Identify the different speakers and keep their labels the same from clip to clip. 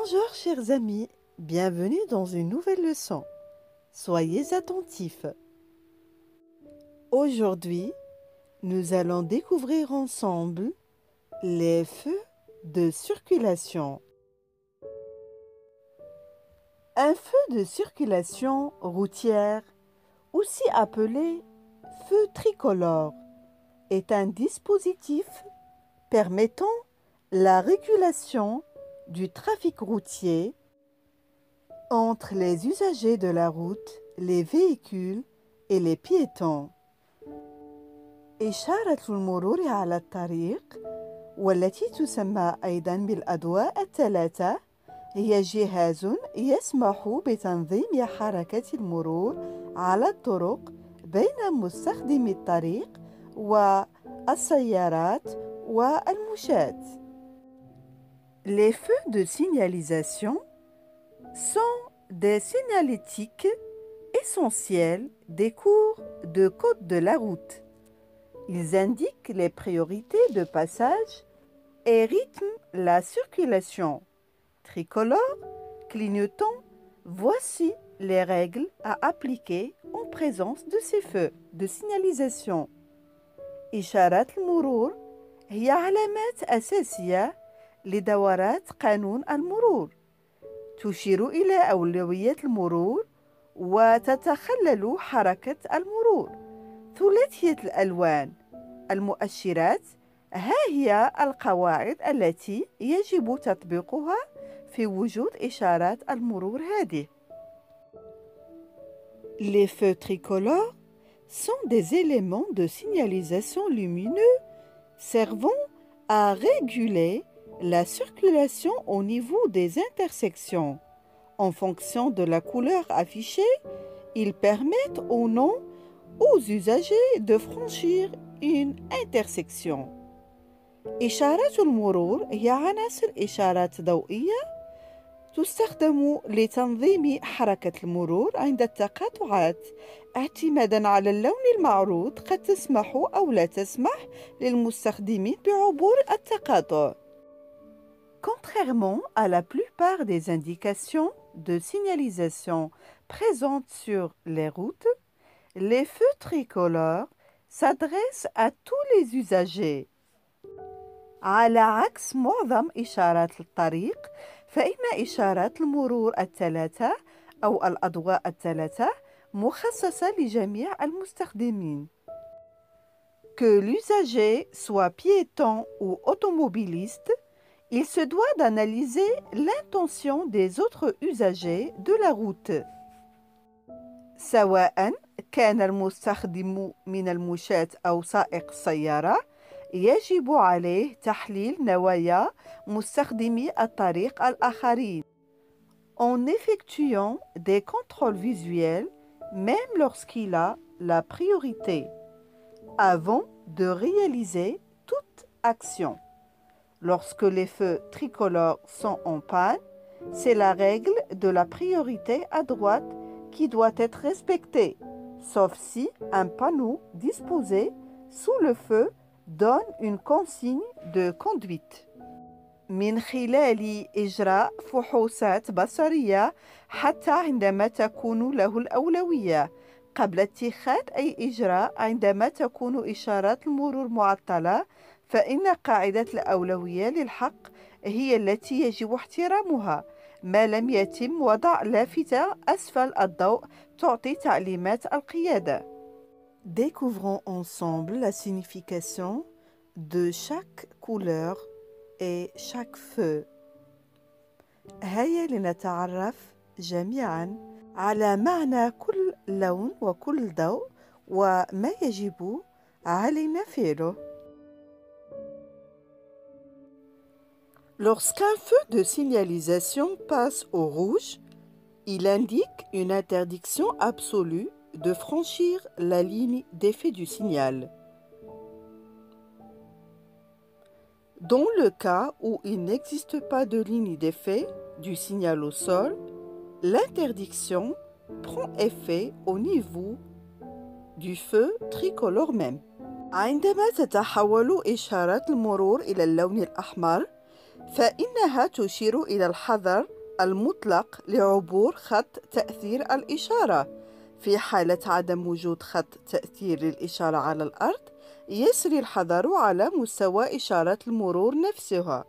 Speaker 1: Bonjour chers amis, bienvenue dans une nouvelle leçon. Soyez attentifs. Aujourd'hui, nous allons découvrir ensemble les feux de circulation. Un feu de circulation routière, aussi appelé feu tricolore, est un dispositif permettant la régulation du trafic routier entre les usagers de la route, les véhicules et les piétons. إشارة المرور على الطريق والتي تسمى أيضا بالأضواء الثلاثة هي جهاز يسمح بتنظيم حركة المرور على الطرق بين مستخدمي الطريق والسيارات والمشاة. Les feux de signalisation sont des signalétiques essentiels des cours de code de la route. Ils indiquent les priorités de passage et rythment la circulation. Tricolore, clignotant, voici les règles à appliquer en présence de ces feux de signalisation. إشارات المرور هي علامات أساسية لدورات قانون المرور. تشير إلى أولوية المرور وتتخلل حركة المرور. ثلاثية الألوان المؤشرات ها هي القواعد التي يجب تطبيقها في وجود إشارات المرور هذه. Les feux tricolores sont des éléments de signalisation lumineux servant à réguler la circulation au niveau des intersections. En fonction de la couleur affichée, ils permettent ou non aux usagers de franchir une intersection. إشارات المرور هي عناصر إشارات ضوئية تستخدم لتنظيم حركة المرور عند التقاطعات اعتماداً على اللون المعروض قد تسمح أو لا تسمح للمستخدمين بعبور التقاطع. Contrairement à la plupart des indications de signalisation présentes sur les routes, les feux tricolores s'adressent à tous les usagers. على عكس معظم إشارات الطريق، فإن إشارات المرور الثلاثة أو الأضواء الثلاثة مخصصة لجميع المستخدمين. Que l'usager soit piéton ou automobiliste, il se doit d'analyser l'intention des autres usagers de la route. سواء كان المستخدم من المشاة أو سائق السيارة، يجب عليه تحليل نوايا مستخدمي الطريق الآخرين. En effectuant des contrôles visuels, même lorsqu'il a la priorité, avant de réaliser toute action. Lorsque les feux tricolores sont en panne, c'est la règle de la priorité à droite qui doit être respectée, sauf si un panneau disposé sous le feu donne une consigne de conduite. من خلال إجراء فحوصات بصرية حتى عندما تكون له الأولوية قبل اتخاذ أي إجراء. عندما تكون إشارات المرور معطلة فإن قاعدة الأولوية للحق هي التي يجب احترامها ما لم يتم وضع لافتة أسفل الضوء تعطي تعليمات القيادة. Découvrons ensemble la signification de chaque couleur et chaque feu. هيا لنتعرف جميعا على معنى كل لون وكل ضوء وما يجب علينا فعله. Lorsqu'un feu de signalisation passe au rouge, il indique une interdiction absolue de franchir la ligne d'effet du signal. Dans le cas où il n'existe pas de ligne d'effet du signal au sol, l'interdiction prend effet au niveau du feu tricolore même. عندما تتحول إشارات المرور إلى اللون الأحمر، فإنها تشير إلى الحذر المطلق لعبور خط تأثير الإشارة. في حالة عدم وجود خط تأثير للإشارة على الأرض، يسري الحذر على مستوى إشارة المرور نفسها.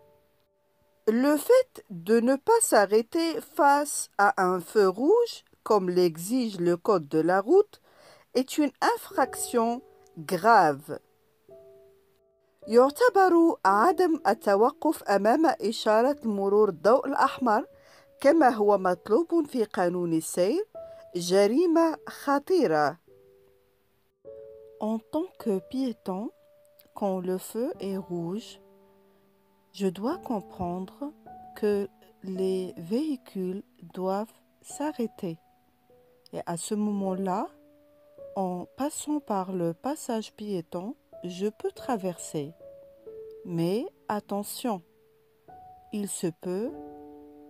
Speaker 1: Le fait de ne pas s'arrêter face à un feu rouge, comme l'exige le code de la route, est une infraction grave. يعتبر عدم التوقف أمام إشارة المرور الضوء الأحمر كما هو مطلوب في قانون السير جريمة خطيرة. En tant que piéton, quand le feu est rouge, je dois comprendre que les véhicules doivent s'arrêter. Et à ce moment-là, en passant par le passage piéton, je peux traverser. Mais attention, il se peut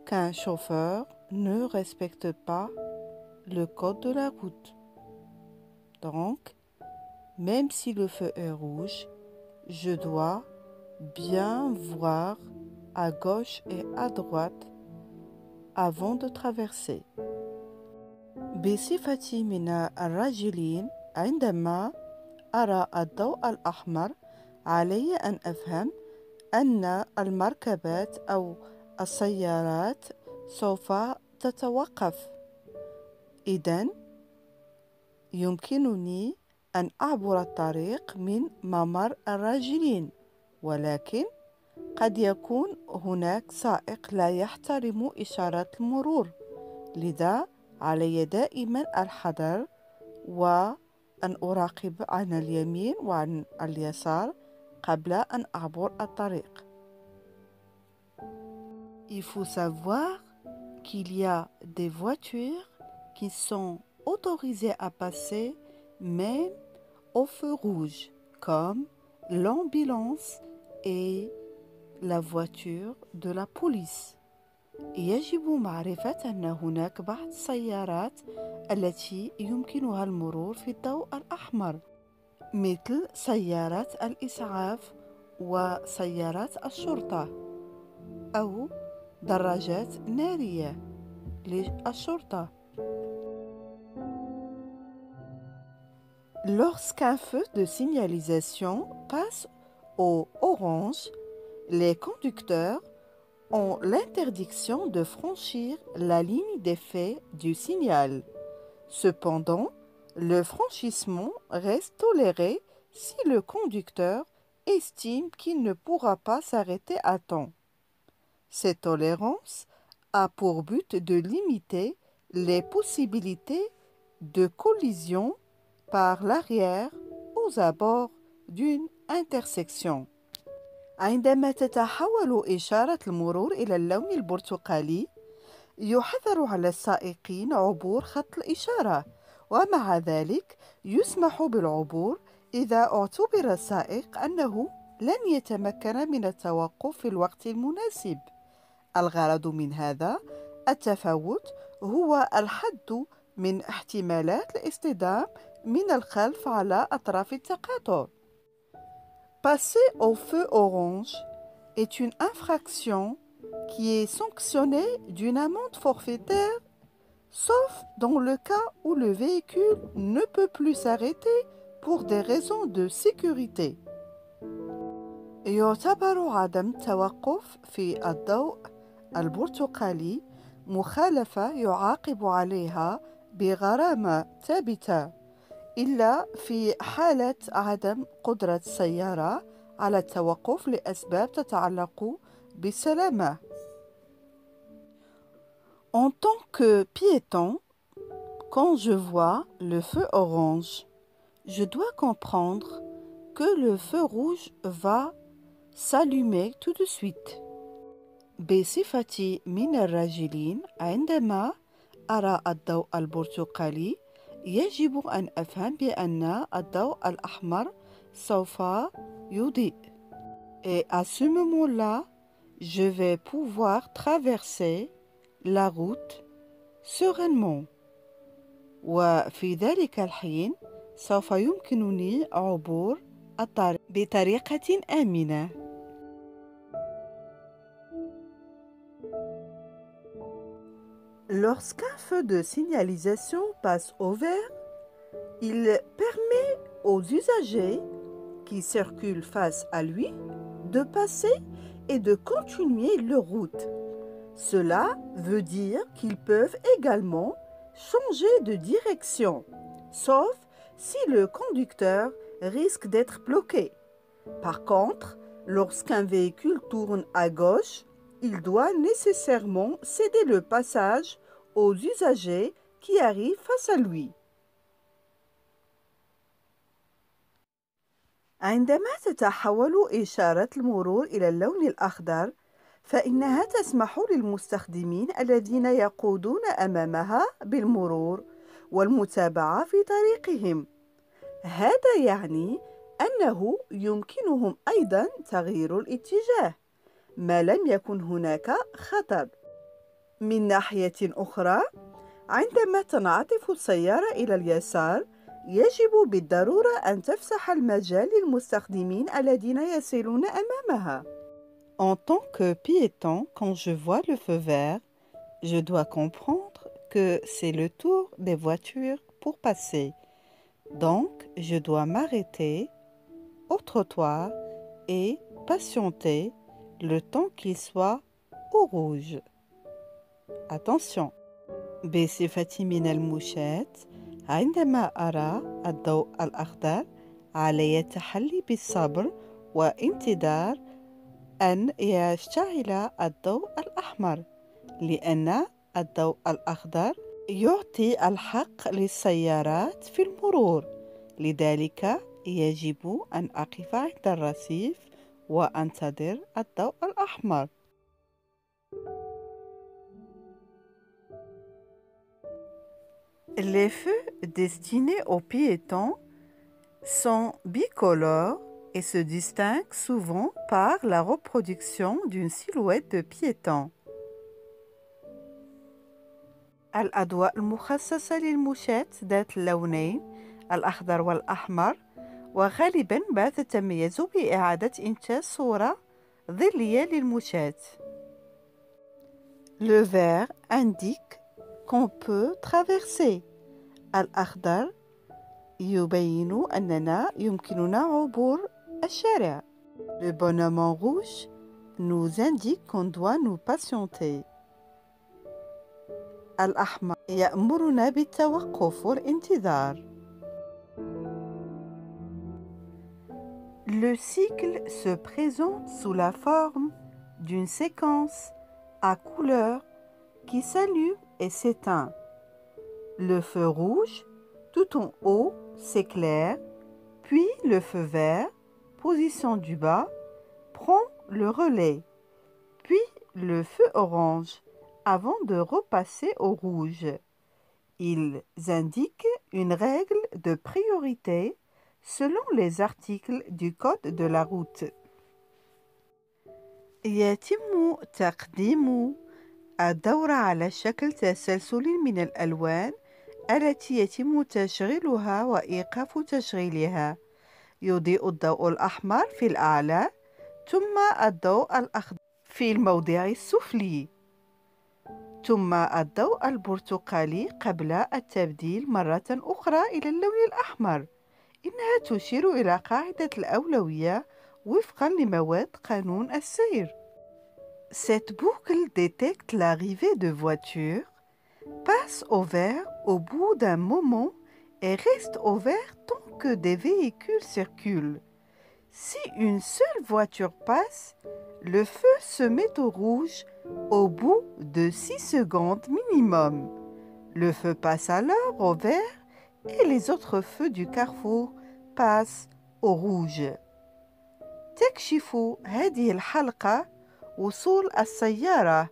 Speaker 1: qu'un chauffeur ne respecte pas le code de la route. Donc, même si le feu est rouge, je dois bien voir à gauche et à droite avant de traverser. بصفتي من الراجلين عندما أرى الضوء الأحمر علي أن أفهم أن المركبات أو السيارات سوف تتوقف. إذن يمكنني أن أعبر الطريق من ممر الراجلين، ولكن قد يكون هناك سائق لا يحترم إشارات المرور، لذا علي دائما الحذر وأن أراقب عن اليمين وعن اليسار قبل أن أعبر الطريق. Il faut savoir qu'il y a des voitures qui sont autorisées à passer même au feu rouge, comme l'ambulance et la voiture de la police. يجب معرفة أن هناك بعض السيارات التي يمكنها المرور في الضوء الأحمر، مثل سيارات الإسعاف وسيارات الشرطة أو دراجات نارية للشرطة. Lorsqu'un feu de signalisation passe au orange, les conducteurs ont l'interdiction de franchir la ligne d'effet du signal. Cependant, le franchissement reste toléré si le conducteur estime qu'il ne pourra pas s'arrêter à temps. Cette tolérance a pour but de limiter les possibilités de collision par l'arrière aux abords d'une intersection. عندما تتحول إشارة المرور إلى اللون البرتقالي، يحظر على السائقين عبور خط الإشارة، ومع ذلك يسمح بالعبور إذا اعتبر السائق أنه لن يتمكن من التوقف في الوقت المناسب. الغرض من هذا التفاوت هو الحد من احتمالات الاصطدام من الخلف على أطراف التقاطع. Passer au feu orange est une infraction qui est sanctionnée d'une amende forfaitaire, sauf dans le cas où le véhicule ne peut plus s'arrêter pour des raisons de sécurité. يعتبر عدم التوقف في الضوء البرتقالي مخالفة يعاقب عليها بغرامة ثابتة، إلا في حالة عدم قدرة السيارة على التوقف لأسباب تتعلق بالسلامة. En tant que piéton, quand je vois le feu orange, je dois comprendre que le feu rouge va s'allumer tout de suite. بصفتي من الراجلين عندما أرى الضوء البرتقالي يجب أن أفهم بأن الضوء الأحمر سوف يضيء. Et à ce moment-là, je vais pouvoir traverser la route sereinement. وفي ذلك الحين سوف يمكنني عبور الطريق بطريقة آمنة. Lorsqu'un feu de signalisation passe au vert, il permet aux usagers qui circulent face à lui de passer et de continuer leur route. Cela veut dire qu'ils peuvent également changer de direction, sauf si le conducteur risque d'être bloqué. Par contre, lorsqu'un véhicule tourne à gauche, il doit nécessairement céder le passage aux usagers qui arrivent face à lui. عندما تتحول إشارة المرور إلى اللون الأخضر، فإنها تسمح للمستخدمين الذين يقودون أمامها بالمرور والمتابعة في طريقهم. هذا يعني أنه يمكنهم أيضاً تغيير الاتجاه ما لم يكن هناك خطر. من ناحية أخرى، عندما تنعطف السيارة إلى اليسار، يجب بالضرورة أن تفسح المجال للمستخدمين الذين يسيرون أمامها. En tant que piéton, quand je vois le feu vert, je dois comprendre que c'est le tour des voitures pour passer. Donc, je dois m'arrêter au trottoir et patienter le temps qu'il soit au rouge. Attention! بصفتي من المشاة، عندما أرى الضوء الأخضر علي التحلي بالصبر وانتظار أن يشتعل الضوء الأحمر، لأن الضوء الأخضر يعطي الحق للسيارات في المرور، لذلك يجب أن أقف عند الرصيف وأنتظر الضوء الأحمر. Les feux destinés aux piétons sont bicolores et se distinguent souvent par la reproduction d'une silhouette de piéton. الأضواء المخصصة للمشاة ذات اللونين الأخضر والأحمر، وغالباً ما تتميز بإعادة إنتاج صورة ظلية للمشاة. Le vert indique qu'on peut traverser. الأخضر يبين أننا يمكننا عبور الشارع. Le bonhomme en rouge nous indique qu'on doit nous patienter. الأحمر يأمرنا بالتوقف والانتظار. Le cycle se présente sous la forme d'une séquence à couleurs qui s'allume et s'éteint. Le feu rouge, tout en haut, s'éclaire, puis le feu vert, position du bas, prend le relais, puis le feu orange, avant de repasser au rouge. Ils indiquent une règle de priorité selon les articles du code de la route. يتم تقديم الدورة على شكل تسلسل من الألوان التي يتم تشغيلها وإيقاف تشغيلها. يضيء الضوء الأحمر في الأعلى، ثم الضوء الأخضر في الموضع السفلي، ثم الضوء البرتقالي قبل التبديل مرة أخرى إلى اللون الأحمر. إنها تشير إلى قاعدة الأولوية وفقا لمواد قانون السير. Cette boucle détecte l'arrivée de voitures, passe au vert au bout d'un moment et reste au vert tant que des véhicules circulent. Si une seule voiture passe, le feu se met au rouge au bout de 6 secondes minimum. Le feu passe alors au vert et les autres feux du carrefour passent au rouge. تكشف هذه الحلقة وصول السيارة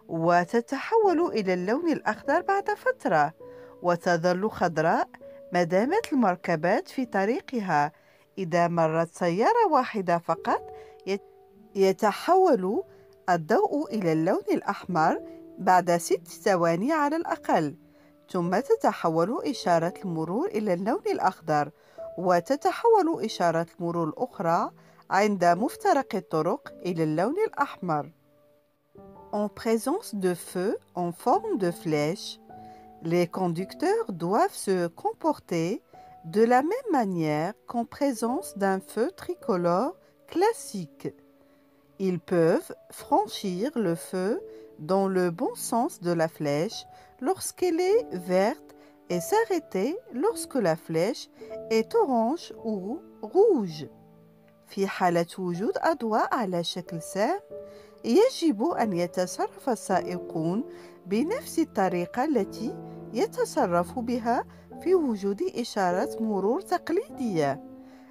Speaker 1: وتتحول إلى اللون الأخضر بعد فترة، وتظل خضراء ما دامت المركبات في طريقها. إذا مرت سيارة واحدة فقط يتحول الضوء إلى اللون الأحمر بعد 6 ثواني على الأقل، ثم تتحول إشارة المرور إلى اللون الأخضر، وتتحول إشارة المرور الأخرى عند مفترق الطرق إلى اللون الأحمر. En présence de feux en forme de flèche, les conducteurs doivent se comporter de la même manière qu'en présence d'un feu tricolore classique. Ils peuvent franchir le feu dans le bon sens de la flèche lorsqu'elle est verte et s'arrêter lorsque la flèche est orange ou rouge. في حالة وجود أضواء على شكل سهم يجب أن يتصرف السائقون بنفس الطريقة التي يتصرف بها في وجود إشارة مرور تقليدية.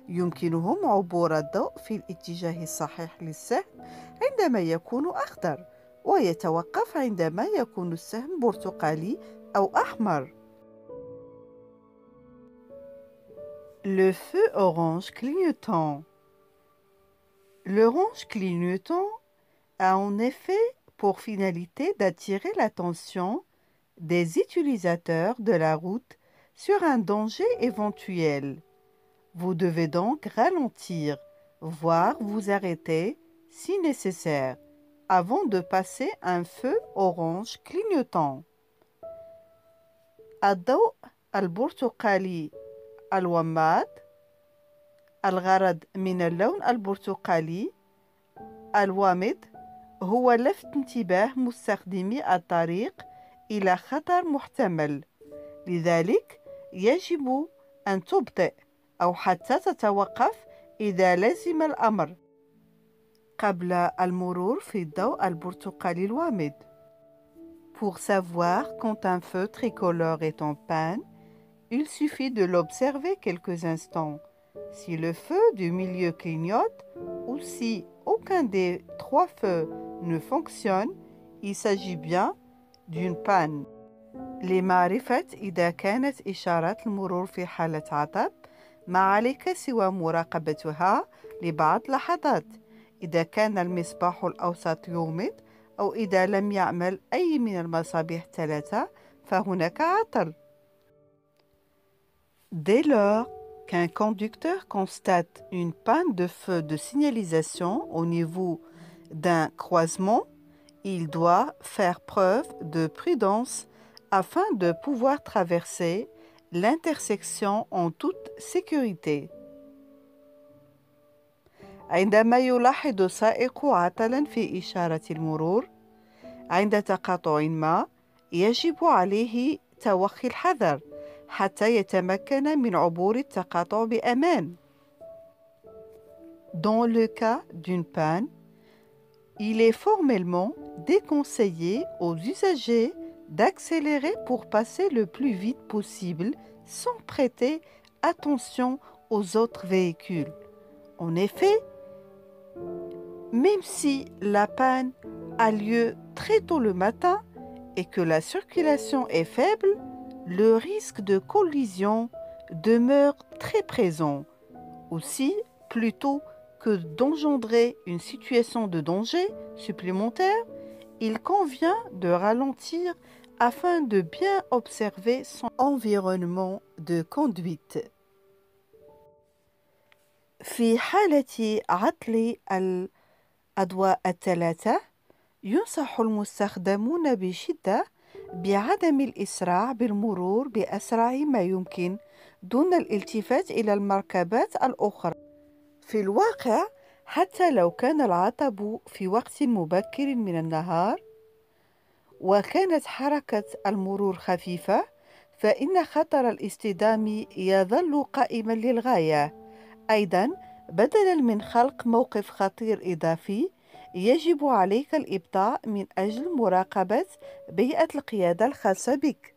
Speaker 1: يمكنهم عبور الضوء في الاتجاه الصحيح للسهم عندما يكون أخضر، ويتوقف عندما يكون السهم برتقالي أو أحمر. Le feu orange clignotant. L'orange clignotant a en effet pour finalité d'attirer l'attention des utilisateurs de la route sur un danger éventuel. Vous devez donc ralentir, voire vous arrêter si nécessaire, avant de passer un feu orange clignotant. الضوء البرتقالي الوماض. الغرض من اللون البرتقالي الوامض هو لفت انتباه مستخدمي الطريق إلى خطر محتمل، لذلك يجب أن تبطئ أو حتى تتوقف إذا لزم الأمر قبل المرور في الضوء البرتقالي الوامض. Pour savoir quand un feu tricolore est en panne, il suffit de l'observer quelques instants. Si le feu du milieu clignote ou si aucun des trois feux ne fonctionne, il s'agit bien d'une panne. لمعرفة إذا كانت إشارات المرور في حالة عطب، ما عليك سوى مراقبتها لبعض لحظات. إذا كان المصباح الأوسط يومض أو إذا لم يعمل أي من المصابيح الثلاثة فهناك عطل. Dès lors qu'un conducteur constate une panne de feu de signalisation au niveau d'un croisement, il doit faire preuve de prudence afin de pouvoir traverser l'intersection en toute sécurité. عندما يلاحظ السائق عطلاً في إشارة المرور عند تقاطع ما، يجب عليه توخي الحذر حتى يتمكن من عبور التقاطع بأمان. Dans le cas d'une panne, il est formellement déconseillé aux usagers d'accélérer pour passer le plus vite possible sans prêter attention aux autres véhicules. En effet, même si la panne a lieu très tôt le matin et que la circulation est faible, le risque de collision demeure très présent. Aussi, plutôt que d'engendrer une situation de danger supplémentaire, il convient de ralentir afin de bien observer son environnement de conduite. في حالة عطل الأضواء الثلاثة، ينصح المستخدمون بشدة بعدم الإسراع بالمرور بأسرع ما يمكن دون الالتفات إلى المركبات الأخرى. في الواقع، حتى لو كان العطب في وقت مبكر من النهار وكانت حركة المرور خفيفة، فإن خطر الاصطدام يظل قائما للغاية. أيضا، بدلا من خلق موقف خطير إضافي، يجب عليك الإبطاء من أجل مراقبة بيئة القيادة الخاصة بك.